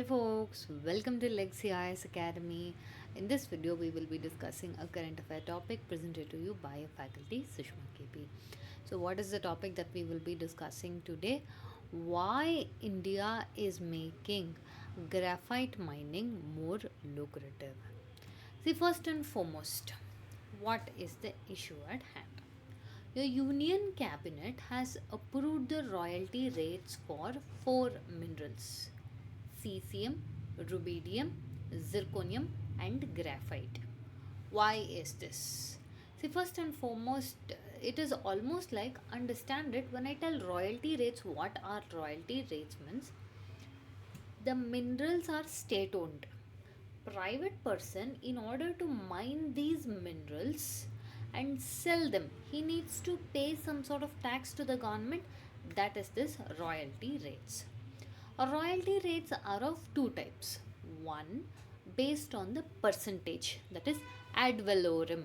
folks, welcome to Legacy IS Academy. In this video, we will be discussing a current affair topic presented to you by a faculty Sushma KP. So, what is the topic that we will be discussing today? Why India is making graphite mining more lucrative. See, first and foremost, what is the issue at hand? Your union cabinet has approved the royalty rates for four minerals: cesium, rubidium, zirconium, and graphite. Why is this? See, first and foremost, it is almost like understand it when I tell royalty rates. What are royalty rates means? The minerals are state owned. Private person, in order to mine these minerals and sell them, he needs to pay some sort of tax to the government. That is this royalty rates. Royalty rates are of two types. One, based on the percentage, that is ad valorem.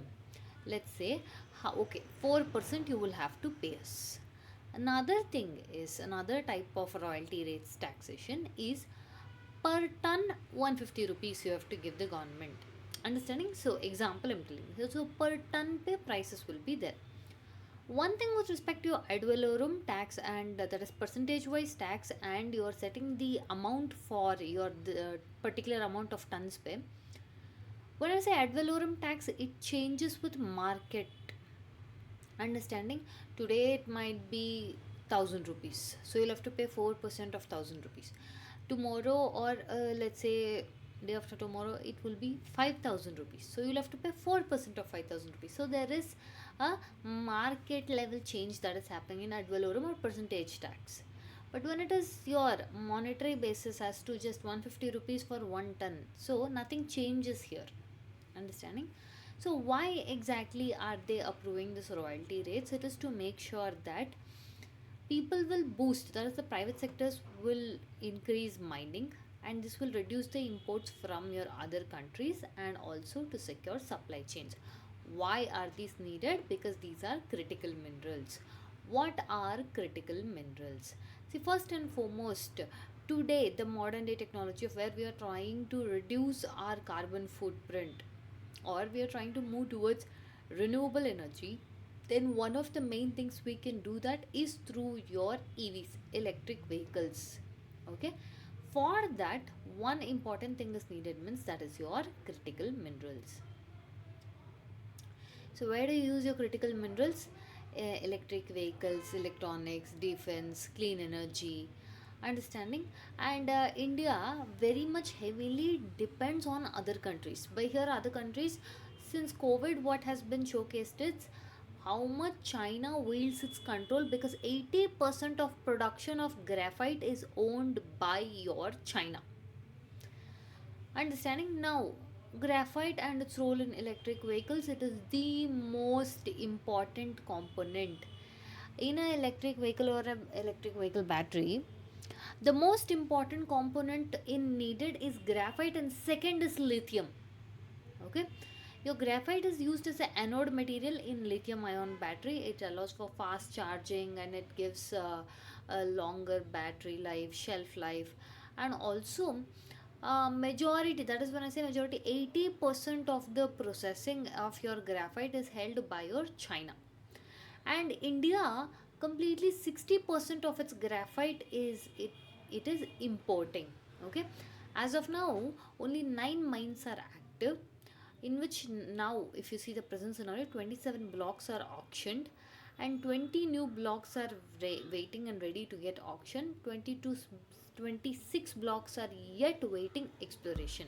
Let's say, okay, 4% you will have to pay us. Another thing is, another type of royalty rates taxation is per ton 150 rupees you have to give the government. Understanding? So, example I'm telling you. So, per ton pay prices will be there. One thing with respect to your ad valorem tax, and that is percentage wise tax, and you are setting the amount for your the particular amount of tons pay. When I say ad valorem tax, it changes with market. Understanding? Today it might be 1,000 rupees, so you'll have to pay 4% of 1,000 rupees. Tomorrow, or let's say day after tomorrow, it will be 5,000 rupees, so you'll have to pay 4% of 5,000 rupees. So there is a market level change that is happening in ad valorem or percentage tax. But when it is your monetary basis as to just 150 rupees for 1 ton, so nothing changes here. Understanding? So why exactly are they approving this royalty rates? It is to make sure that people will boost, that is the private sectors will increase mining, and this will reduce the imports from your other countries and also to secure supply chains. Why are these needed? Because these are critical minerals. What are critical minerals? See, first and foremost, today the modern day technology of where we are trying to reduce our carbon footprint, or we are trying to move towards renewable energy, then one of the main things we can do that is through your EVs, electric vehicles. Okay, for that, one important thing is needed, means that is your critical minerals. So where do you use your critical minerals? Electric vehicles, electronics, defense, clean energy. Understanding? And India very much heavily depends on other countries. By here, other countries, since COVID, what has been showcased is how much China wields its control, because 80% of production of graphite is owned by your China. Understanding? Now, graphite and its role in electric vehicles, it is the most important component in an electric vehicle or an electric vehicle battery. The most important component in needed is graphite, and second is lithium. Okay, your graphite is used as an anode material in lithium ion battery. It allows for fast charging, and it gives a longer battery life, shelf life. And also, majority, that is when I say majority, 80% of the processing of your graphite is held by your China. And India, completely 60% of its graphite it is importing. Okay, as of now, only 9 mines are active, in which now, if you see the present scenario, 27 blocks are auctioned, and 20 new blocks are waiting and ready to get auctioned. 26 blocks are yet waiting exploration.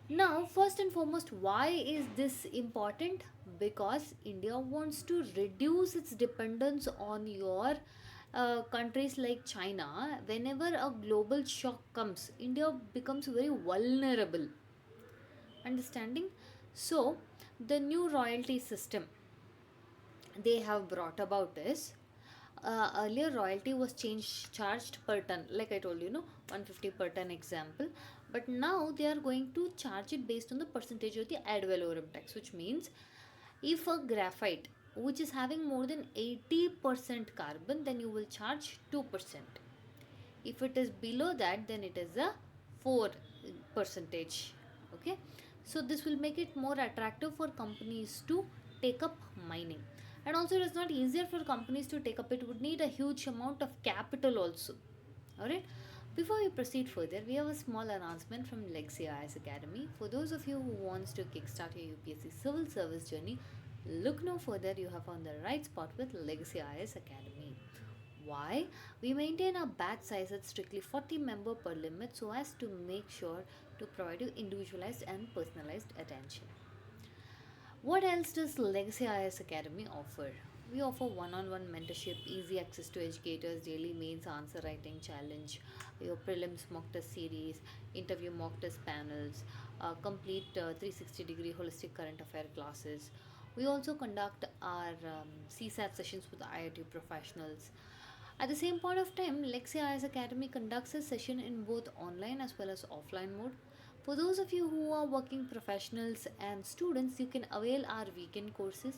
Now, first and foremost, why is this important? Because India wants to reduce its dependence on your countries like China. Whenever a global shock comes, India becomes very vulnerable. Understanding? So, the new royalty system they have brought about is, earlier royalty was charged per ton, like I told you, 150 per ton example. But now they are going to charge it based on the percentage of the ad valorem tax, which means if a graphite which is having more than 80% carbon, then you will charge 2%. If it is below that, then it is a 4 percentage. Okay, so this will make it more attractive for companies to take up mining. And also it is not easier for companies to take up, it would need a huge amount of capital also. All right. Before we proceed further, we have a small announcement from Legacy IS Academy. For those of you who wants to kickstart your UPSC civil service journey, look no further. You have found the right spot with Legacy IS Academy. Why? We maintain our batch size at strictly 40 member per limit so as to make sure to provide you individualized and personalized attention. What else does Legacy IS Academy offer? We offer one-on-one mentorship, easy access to educators, daily mains answer writing challenge, your prelims mock test series, interview mock test panels, complete 360-degree holistic current affair classes. We also conduct our CSAT sessions with IIT professionals. At the same point of time, Legacy IS Academy conducts a session in both online as well as offline mode. For those of you who are working professionals and students, you can avail our weekend courses.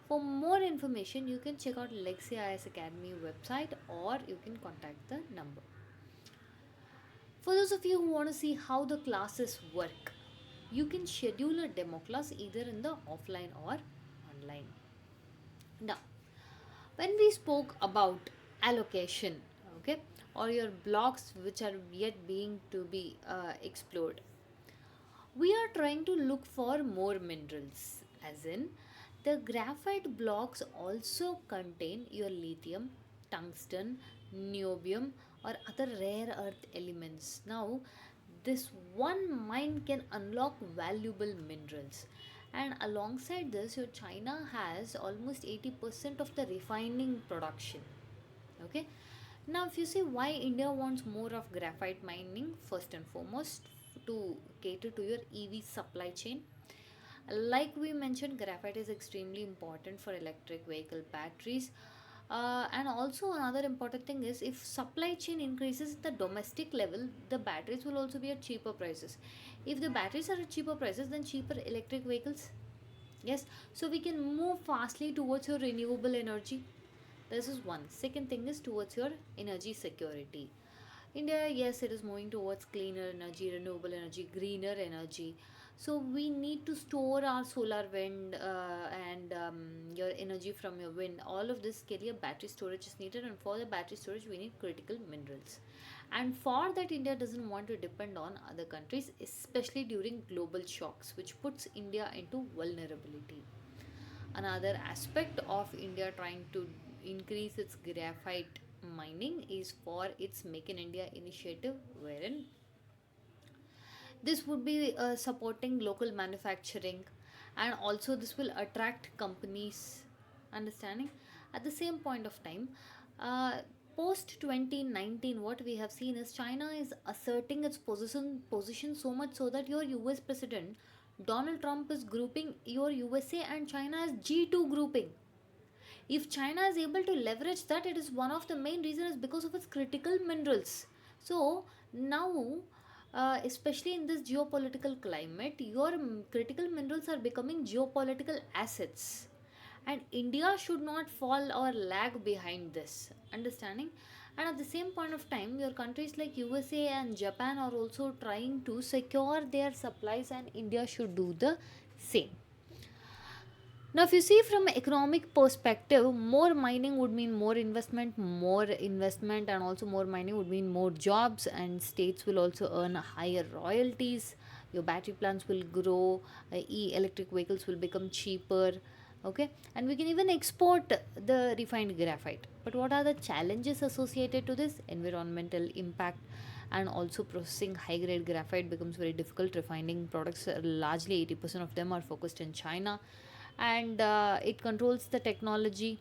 For more information, you can check out Legacy IS Academy website or you can contact the number. For those of you who want to see how the classes work, you can schedule a demo class either in the offline or online. Now, when we spoke about allocation, okay, or your blocks which are yet being to be explored, we are trying to look for more minerals, as in the graphite blocks also contain your lithium, tungsten, niobium, or other rare earth elements. Now, this one mine can unlock valuable minerals, and alongside this, your China has almost 80% of the refining production. Okay, now if you see why India wants more of graphite mining, first and foremost to cater to your EV supply chain. Like we mentioned, graphite is extremely important for electric vehicle batteries. And also another important thing is, if supply chain increases at the domestic level, the batteries will also be at cheaper prices. If the batteries are at cheaper prices, then cheaper electric vehicles. Yes, so we can move fastly towards your renewable energy. This is one. Second thing is towards your energy security. India, yes, it is moving towards cleaner energy, renewable energy, greener energy. So we need to store our solar, wind, and your energy from your wind. All of this carry a battery storage is needed, and for the battery storage, we need critical minerals. And for that, India doesn't want to depend on other countries, especially during global shocks, which puts India into vulnerability. Another aspect of India trying to increase its graphite mining is for its Make in India initiative, wherein this would be supporting local manufacturing, and also this will attract companies. Understanding? At the same point of time, uh, post 2019, what we have seen is China is asserting its position so much so that your US president Donald Trump is grouping your USA and China as G2 grouping. If China is able to leverage that, it is one of the main reasons because of its critical minerals. So now, especially in this geopolitical climate, your critical minerals are becoming geopolitical assets, and India should not fall or lag behind this. Understanding? And at the same point of time, your countries like USA and Japan are also trying to secure their supplies, and India should do the same. Now, if you see from an economic perspective, more mining would mean more investment, and also more mining would mean more jobs, and states will also earn higher royalties. Your battery plants will grow, electric vehicles will become cheaper. Okay, and we can even export the refined graphite. But what are the challenges associated to this? Environmental impact, and also processing high grade graphite becomes very difficult. Refining products, largely 80% of them are focused in China, and it controls the technology.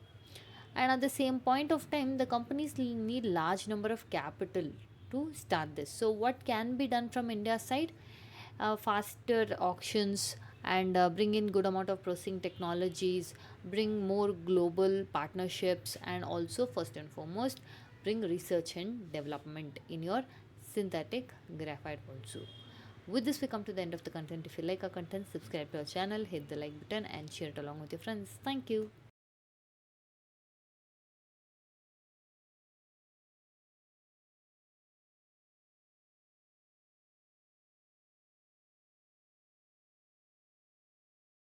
And at the same point of time, the companies need large number of capital to start this. So what can be done from India's side? Faster auctions, and bring in good amount of processing technologies, bring more global partnerships, and also first and foremost bring research and development in your synthetic graphite also. With this, we come to the end of the content. If you like our content, subscribe to our channel, hit the like button, and share it along with your friends. Thank you.